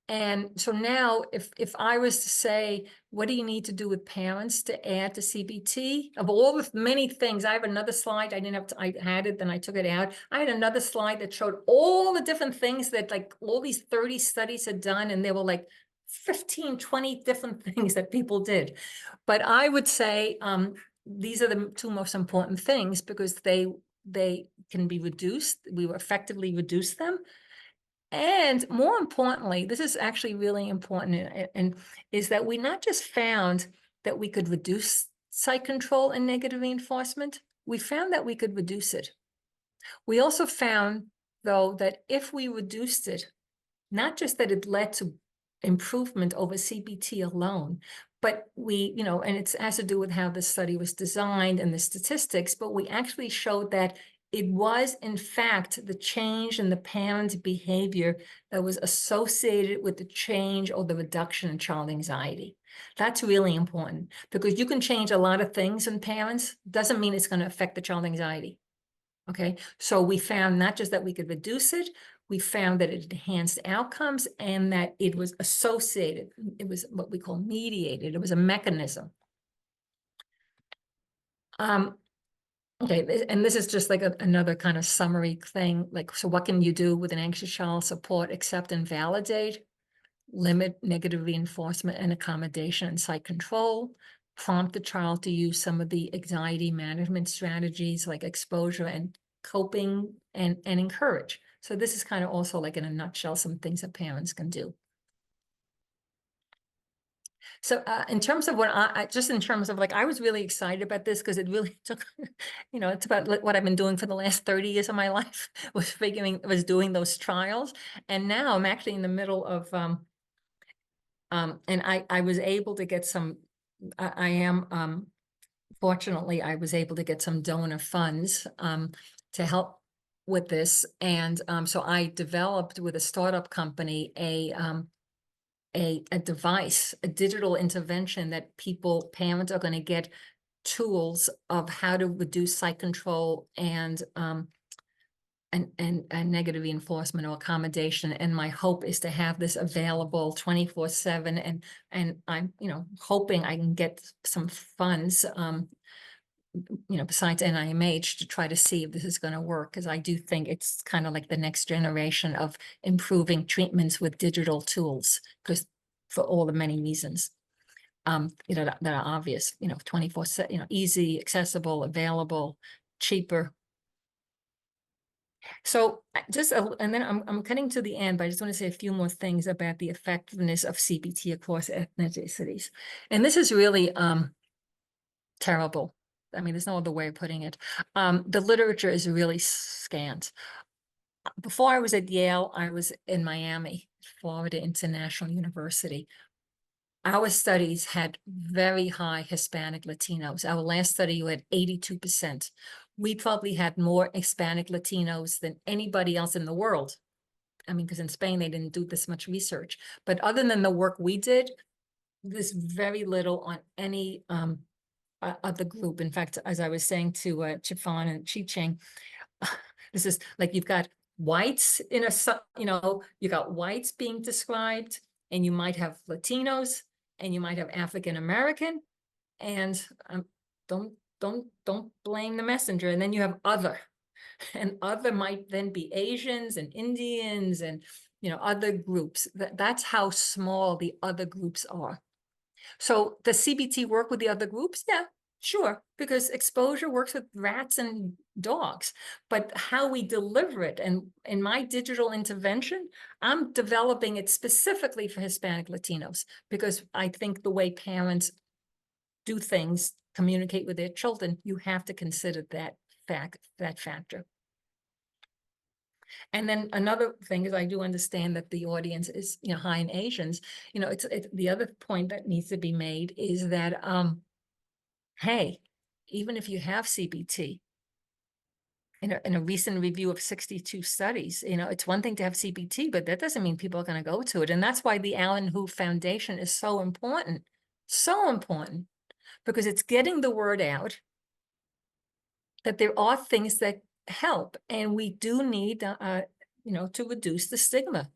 And so now if I was to say, what do you need to do with parents to add to CBT? Of all the many things, I have another slide. I didn't have to, I had it, then I took it out. I had another slide that showed all the different things that like all these 30 studies had done. And there were like 15, 20 different things that people did. But I would say these are the 2 most important things because they can be reduced. We will effectively reduce them. And more importantly, this is actually really important, and is that we not just found that we could reduce psych control and negative reinforcement, we found that we could reduce it. We also found, though, that if we reduced it, not just that it led to improvement over CBT alone, but we, you know, and it has to do with how the study was designed and the statistics, but we actually showed that it was, in fact, the change in the parent's behavior that was associated with the change or the reduction in child anxiety. That's really important because you can change a lot of things in parents, doesn't mean it's going to affect the child anxiety. Okay, so we found not just that we could reduce it, we found that it enhanced outcomes and that it was associated. It was what we call mediated. It was a mechanism. Okay, and this is just like another kind of summary thing. Like, so what can you do with an anxious child? Support, accept, and validate. Limit negative reinforcement and accommodation and psych control. Prompt the child to use some of the anxiety management strategies like exposure and coping, and encourage. So this is kind of also like in a nutshell, some things that parents can do. So in terms of what just in terms of like, I was really excited about this because it really took, you know, it's about what I've been doing for the last 30 years of my life was doing those trials. And now I'm actually in the middle of, and I was able to get some, fortunately, I was able to get some donor funds to help with this. And so I developed with a startup company a device, a digital intervention that parents are going to get tools of how to reduce site control and negative reinforcement or accommodation. And my hope is to have this available 24/7. And I'm, hoping I can get some funds, besides NIMH, to try to see if this is going to work, because I do think it's kind of like the next generation of improving treatments with digital tools, because for all the many reasons, that are obvious, 24/7, easy, accessible, available, cheaper. So and then I'm cutting to the end, but I just want to say a few more things about the effectiveness of CBT across ethnicities. And this is really terrible. I mean, there's no other way of putting it. The literature is really scant. Before I was at Yale, I was in Miami, Florida International University. Our studies had very high Hispanic Latinos. Our last study, you had 82%. We probably had more Hispanic Latinos than anybody else in the world. I mean, because in Spain, they didn't do this much research. But other than the work we did, there's very little on any other group. In fact, as I was saying to Chiffon and Chi-Ching, this is like you've got whites in you got whites being described, and you might have Latinos, and you might have African American, and don't blame the messenger. And then you have other, and other might then be Asians and Indians and other groups. That's how small the other groups are. So does CBT work with the other groups? Yeah, sure, because exposure works with rats and dogs, but how we deliver it, and in my digital intervention, I'm developing it specifically for Hispanic Latinos, because I think the way parents do things, communicate with their children, you have to consider that factor. And then another thing is, I do understand that the audience is, high in Asians. It's the other point that needs to be made is that, hey, even if you have CBT, in a recent review of 62 studies, it's one thing to have CBT, but that doesn't mean people are going to go to it. And that's why the Alan Hu Foundation is so important, because it's getting the word out that there are things that help, and we do need to reduce the stigma.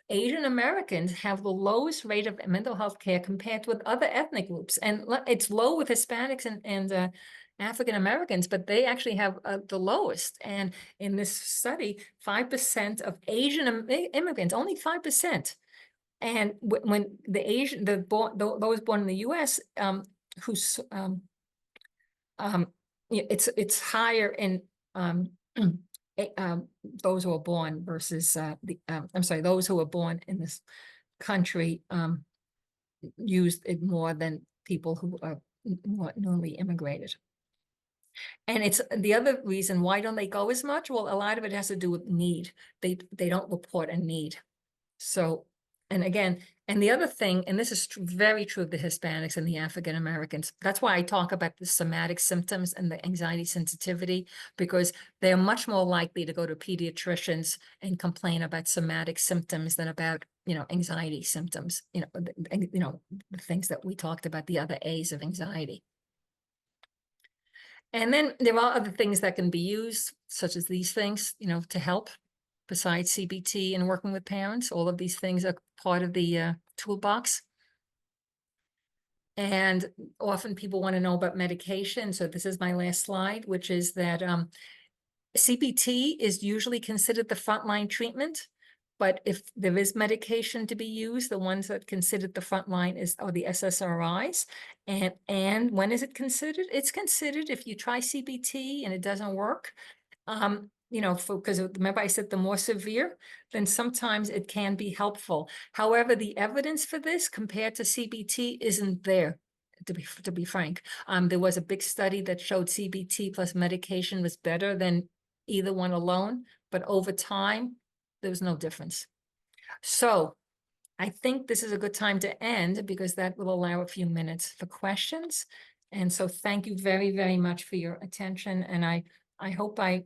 Asian Americans have the lowest rate of mental health care compared with other ethnic groups, and it's low with Hispanics and African Americans, but they actually have the lowest. And in this study, 5% of Asian immigrants, only 5%. And when those born in the U.S. It's higher in those who are born versus those who are born in this country used it more than people who are more newly immigrated. And it's the other reason why don't they go as much? Well, a lot of it has to do with need. They don't report a need. So, and again, and the other thing, and this is very true of the Hispanics and the African Americans. That's why I talk about the somatic symptoms and the anxiety sensitivity, because they're much more likely to go to pediatricians and complain about somatic symptoms than about, anxiety symptoms, the things that we talked about, the other A's of anxiety. And then there are other things that can be used, such as these things, to help. Besides CBT and working with parents, all of these things are part of the toolbox. And often people want to know about medication. So this is my last slide, which is that CBT is usually considered the frontline treatment. But if there is medication to be used, the ones that considered the frontline are the SSRIs. And when is it considered? It's considered if you try CBT and it doesn't work. Because remember I said the more severe, then sometimes it can be helpful. However, the evidence for this compared to CBT isn't there, to be frank. There was a big study that showed CBT plus medication was better than either one alone, but over time, there was no difference. So I think this is a good time to end, because that will allow a few minutes for questions. And so thank you very, very much for your attention. And I hope I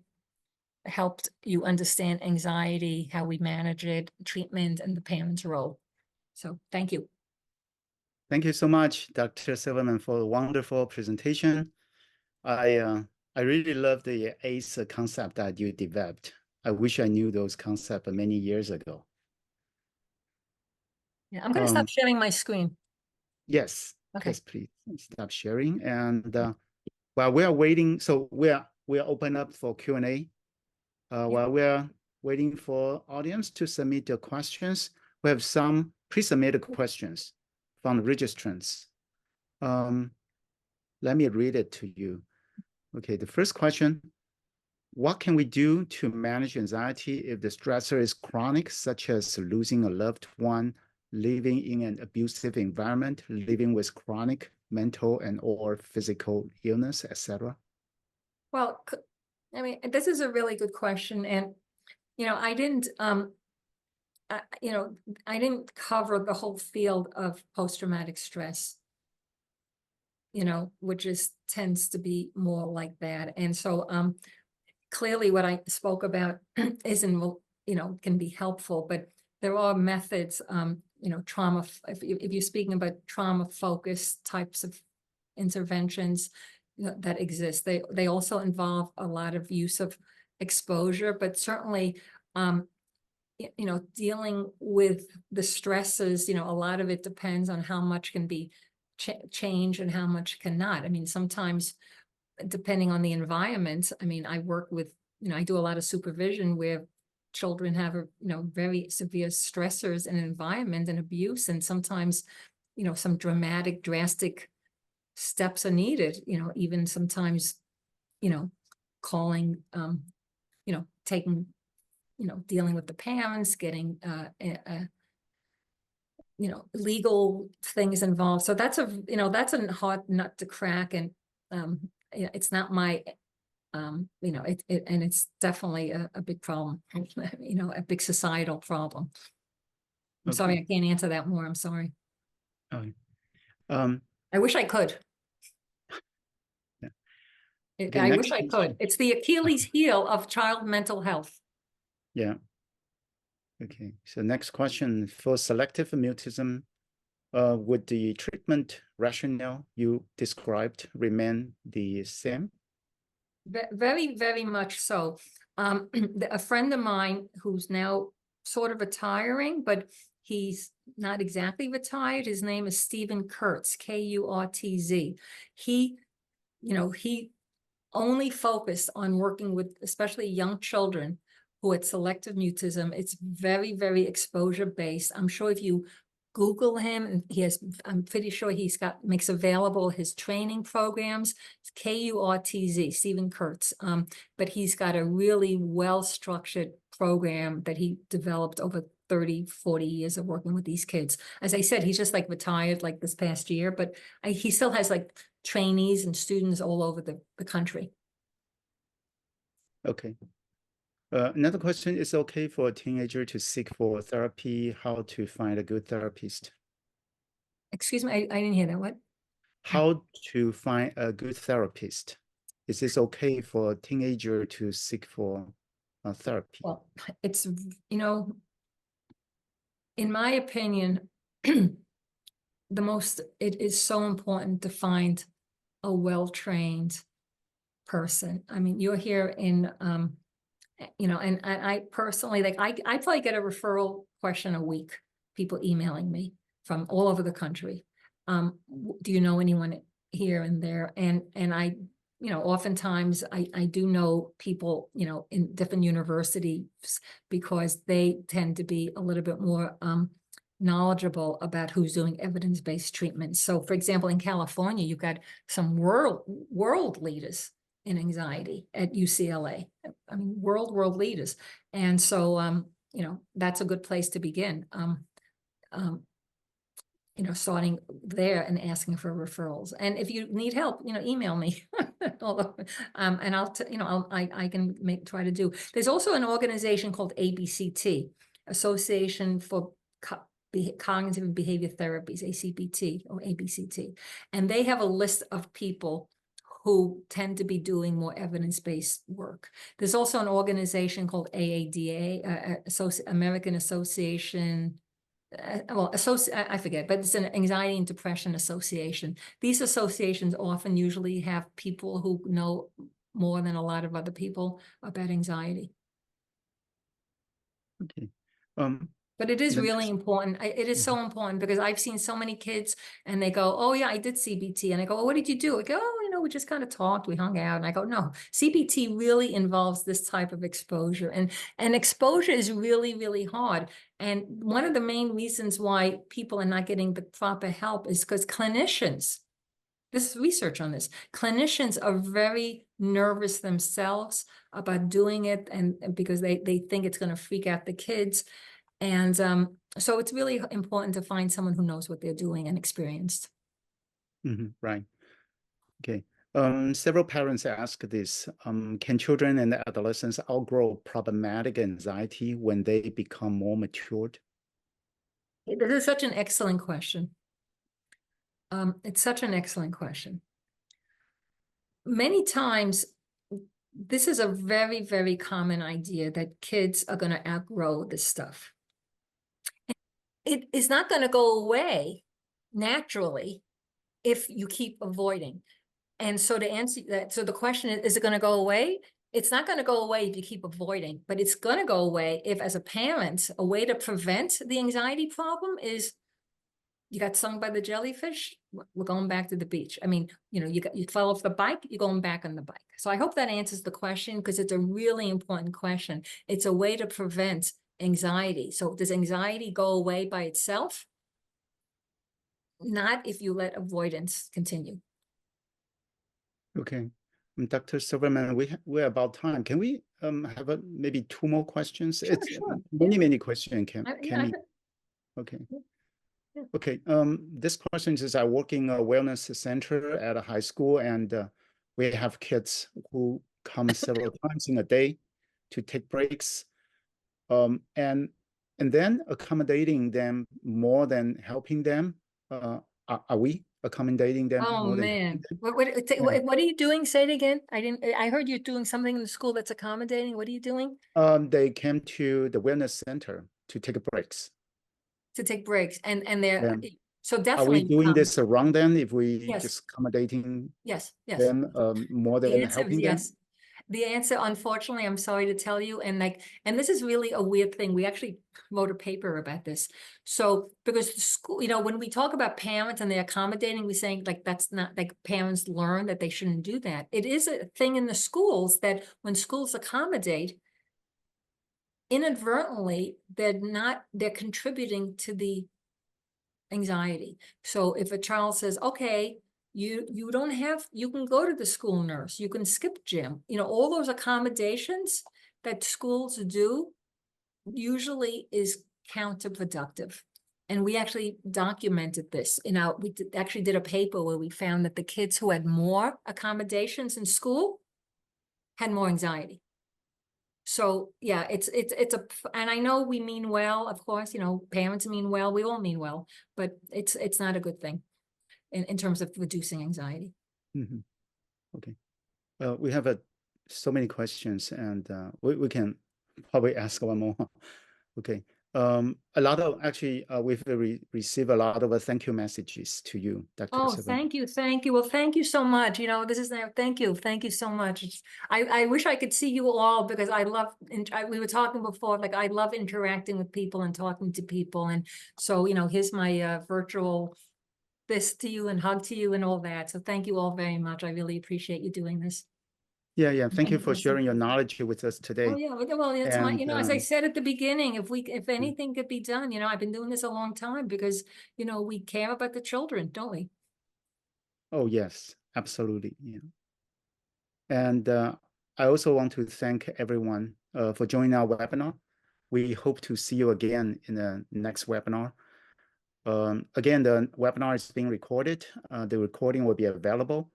helped you understand anxiety, how we manage it, treatment, and the parent's role. So thank you. Thank you so much, Dr. Silverman, for a wonderful presentation. I really love the ACE concept that you developed. I wish I knew those concepts many years ago. Yeah, I'm going to stop sharing my screen. Yes, Okay. yes, please stop sharing. And while we are waiting, so we are open up for Q&A. While we are waiting for audience to submit their questions, we have some pre-submitted questions from the registrants. Let me read it to you. Okay, the first question: what can we do to manage anxiety if the stressor is chronic, such as losing a loved one, living in an abusive environment, living with chronic mental and or physical illness, etc.? Well, I mean, this is a really good question. And, I didn't, I didn't cover the whole field of post-traumatic stress, which tends to be more like that. And so, clearly what I spoke about isn't, can be helpful, but there are methods, trauma, if you're speaking about trauma-focused types of interventions that exist. They also involve a lot of use of exposure, but certainly, dealing with the stresses, a lot of it depends on how much can be changed and how much cannot. I mean, sometimes depending on the environment, I mean, I work with, I do a lot of supervision where children have, very severe stressors in environment and abuse. And sometimes, some drastic steps are needed, even sometimes, calling, taking, dealing with the parents, getting, legal things involved. So that's that's a hard nut to crack. And, it's not my, and it's definitely a big problem, a big societal problem. I'm sorry, I can't answer that more. I'm sorry. Okay. I wish I could. Okay, I wish I could. It's the Achilles heel of child mental health. Yeah. Okay, so next question: for selective mutism, would the treatment rationale you described remain the same? Very, very much so. A friend of mine who's now sort of retiring, but he's not exactly retired. His name is Stephen Kurtz, Kurtz. He only focused on working with especially young children who had selective mutism. It's very, very exposure based. I'm sure if you Google him, I'm pretty sure makes available his training programs. It's Kurtz, Stephen Kurtz. But he's got a really well-structured program that he developed over 30, 40 years of working with these kids. As I said, he's just like retired like this past year, but he still has like trainees and students all over the country. Okay. Another question: is it okay for a teenager to seek for therapy? How to find a good therapist? Excuse me, I didn't hear that. What? How to find a good therapist? Is this okay for a teenager to seek for therapy? Well, it's, in my opinion, it is so important to find a well-trained person. I mean, you're here in, and I personally, like, I probably get a referral question a week, people emailing me from all over the country. Do you know anyone here and there? And I, oftentimes I do know people, in different universities because they tend to be a little bit more, knowledgeable about who's doing evidence-based treatment. So for example, in California, you've got some world leaders in anxiety at UCLA. I mean, world leaders. And so, that's a good place to begin. Starting there and asking for referrals. And if you need help, email me. And I can try to do. There's also an organization called ABCT, Association for Cognitive and Behavior Therapies, ACBT or ABCT. And they have a list of people who tend to be doing more evidence-based work. There's also an organization called AADA, American Association well, I forget, but it's an anxiety and depression association. These associations often usually have people who know more than a lot of other people about anxiety. Okay. But it is the really next- important. It is so important because I've seen so many kids and they go, oh yeah, I did CBT. And I go, well, what did you do? I go, oh, we just kind of talked, we hung out. And I go, no, CBT really involves this type of exposure. And exposure is really, really hard. And one of the main reasons why people are not getting the proper help is because clinicians, this is research on this, clinicians are very nervous themselves about doing it, and because they think it's going to freak out the kids. And so it's really important to find someone who knows what they're doing and experienced. Right. Okay. Several parents ask this, can children and adolescents outgrow problematic anxiety when they become more matured? This is such an excellent question. It's such an excellent question. Many times, this is a very, very common idea that kids are going to outgrow this stuff. It is not going to go away naturally if you keep avoiding. And so to answer that, so the question is it going to go away? It's not going to go away if you keep avoiding, but it's going to go away if, as a parent, a way to prevent the anxiety problem is you got stung by the jellyfish, we're going back to the beach. I mean, you fell off the bike, you're going back on the bike. So I hope that answers the question because it's a really important question. It's a way to prevent anxiety. So does anxiety go away by itself? Not if you let avoidance continue. Okay. Dr. Silverman, we're about time. Can we have maybe two more questions? Sure, It's sure. many questions. Yeah. Okay. Yeah. Okay. This question is, I work in a wellness center at a high school, and we have kids who come several times in a day to take breaks, and then accommodating them more than helping them. Are we accommodating them Oh more than man, helping them? what are you doing? Say it again. I heard you're doing something in the school that's accommodating. What are you doing? They came to the wellness center to take breaks. To take breaks, and they're And so are we definitely doing this around them if we Yes. just accommodating Yes. them more The than answer is helping them? yes. The answer, unfortunately, I'm sorry to tell you, and this is really a weird thing. We actually wrote a paper about this. So because the school, when we talk about parents and they're accommodating, we're saying like that's not like parents learn that they shouldn't do that. It is a thing in the schools that when schools accommodate, inadvertently, they're contributing to the anxiety. So if a child says, okay, you don't have, you can go to the school nurse, you can skip gym, all those accommodations that schools do usually is counterproductive. And we actually documented this. We actually did a paper where we found that the kids who had more accommodations in school had more anxiety. So yeah, and I know we mean well, of course, parents mean well, we all mean well, but it's not a good thing in terms of reducing anxiety. Mm-hmm. Okay. We have so many questions, and we can probably ask one more. Okay. A lot of actually, we've received a lot of thank you messages to you, Dr. Oh, Silverman. thank you. Well, thank you so much. Thank you so much. I wish I could see you all because I love, we were talking before, like I love interacting with people and talking to people. And so, here's my virtual fist to you and hug to you and all that. So thank you all very much. I really appreciate you doing this. Yeah. Thank you for Listen. sharing your knowledge with us today. Oh yeah, well, it's And, as I said at the beginning, if anything could be done, I've been doing this a long time because, we care about the children, don't we? oh yes, absolutely. Yeah. And I also want to thank everyone for joining our webinar. We hope to see you again in the next webinar. Again, the webinar is being recorded. The recording will be available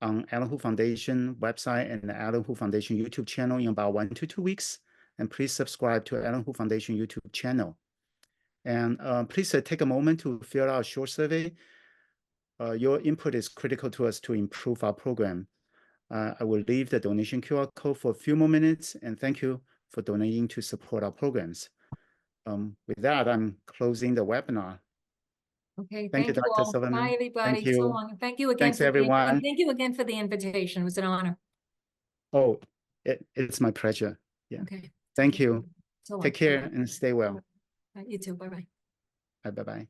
on Alan Hu Foundation website and the Alan Hu Foundation YouTube channel in about 1 to 2 weeks. And please subscribe to Alan Hu Foundation YouTube channel. And please take a moment to fill out a short survey. Your input is critical to us to improve our program. I will leave the donation QR code for a few more minutes, and thank you for donating to support our programs. with that, I'm closing the webinar. Okay, Thank you, thank you Dr. all. Silverman. Bye, everybody. Thank you. So long. Thank you again Thanks, everyone. thank you again for the invitation. It was an honor. Oh, it's my pleasure. Yeah. Okay. Thank you. So long. Take care and stay well. You too. Bye-bye. Bye-bye.